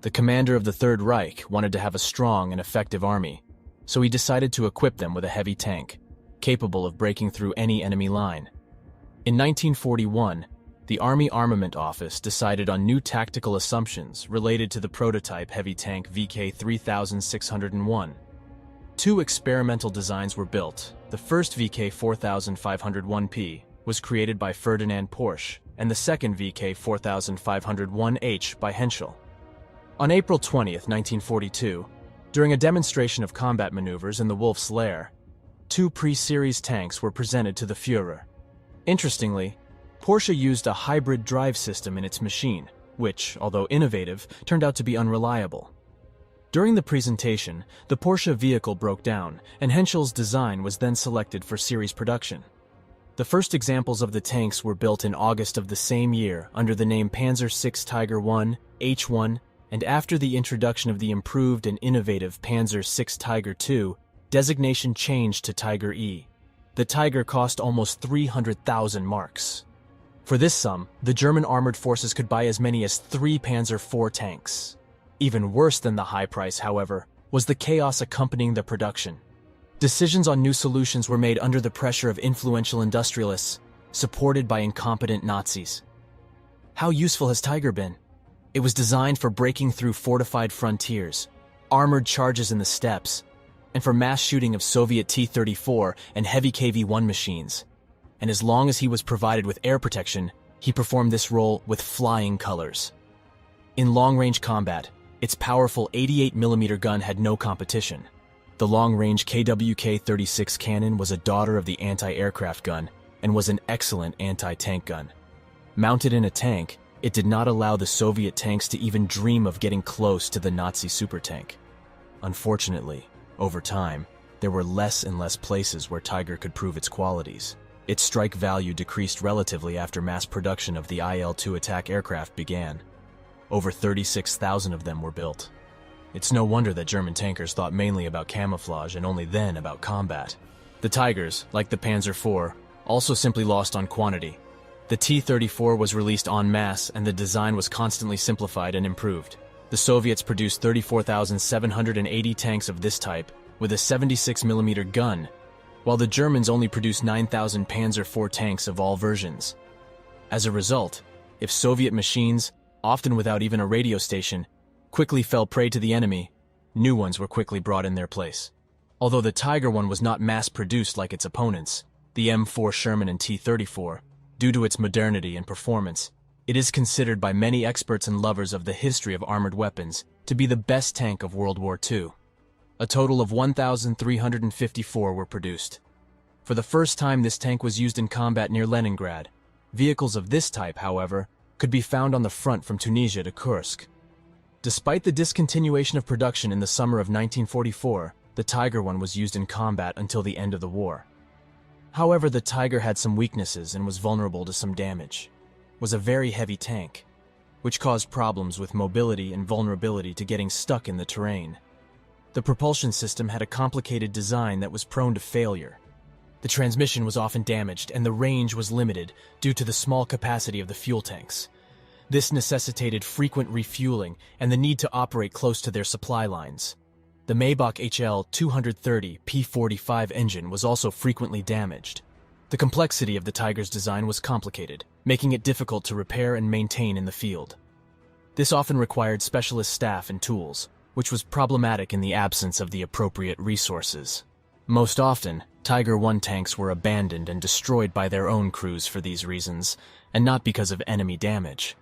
The commander of the Third Reich wanted to have a strong and effective army, so he decided to equip them with a heavy tank, capable of breaking through any enemy line. In 1941, the Army Armament Office decided on new tactical assumptions related to the prototype heavy tank VK 3601. Two experimental designs were built. The first VK 4501P was created by Ferdinand Porsche, and the second VK 4501H by Henschel. On April 20, 1942, during a demonstration of combat maneuvers in the Wolf's Lair, two pre-series tanks were presented to the Führer. Interestingly, Porsche used a hybrid drive system in its machine, which, although innovative, turned out to be unreliable. During the presentation, the Porsche vehicle broke down, and Henschel's design was then selected for series production. The first examples of the tanks were built in August of the same year under the name Panzer VI Tiger I, H1, and after the introduction of the improved and innovative Panzer VI Tiger II, designation changed to Tiger E. The Tiger cost almost 300,000 marks. For this sum, the German armored forces could buy as many as 3 Panzer IV tanks. Even worse than the high price, however, was the chaos accompanying the production. Decisions on new solutions were made under the pressure of influential industrialists, supported by incompetent Nazis. How useful has Tiger been? It was designed for breaking through fortified frontiers, armored charges in the steppes, and for mass shooting of Soviet T-34 and heavy KV-1 machines. And as long as he was provided with air protection, he performed this role with flying colors. In long-range combat, its powerful 88mm gun had no competition. The long-range KWK-36 cannon was a daughter of the anti-aircraft gun and was an excellent anti-tank gun. Mounted in a tank, it did not allow the Soviet tanks to even dream of getting close to the Nazi supertank. Unfortunately, over time, there were less and less places where Tiger could prove its qualities. Its strike value decreased relatively after mass production of the IL-2 attack aircraft began. Over 36,000 of them were built. It's no wonder that German tankers thought mainly about camouflage and only then about combat. The Tigers, like the Panzer IV, also simply lost on quantity. The T-34 was released en masse and the design was constantly simplified and improved. The Soviets produced 34,780 tanks of this type with a 76mm gun, while the Germans only produced 9,000 Panzer IV tanks of all versions. As a result, if Soviet machines, often without even a radio station, quickly fell prey to the enemy, new ones were quickly brought in their place. Although the Tiger one was not mass-produced like its opponents, the M4 Sherman and T-34, due to its modernity and performance, it is considered by many experts and lovers of the history of armored weapons to be the best tank of World War II. A total of 1,354 were produced. For the first time, this tank was used in combat near Leningrad. Vehicles of this type, however, could be found on the front from Tunisia to Kursk. Despite the discontinuation of production in the summer of 1944, the Tiger one was used in combat until the end of the war. However, the Tiger had some weaknesses and was vulnerable to some damage. It was a very heavy tank, which caused problems with mobility and vulnerability to getting stuck in the terrain. The propulsion system had a complicated design that was prone to failure. The transmission was often damaged and the range was limited due to the small capacity of the fuel tanks. This necessitated frequent refueling and the need to operate close to their supply lines. The Maybach HL 230 P45 engine was also frequently damaged. The complexity of the Tiger's design was complicated, making it difficult to repair and maintain in the field. This often required specialist staff and tools, which was problematic in the absence of the appropriate resources. Most often, Tiger I tanks were abandoned and destroyed by their own crews for these reasons, and not because of enemy damage.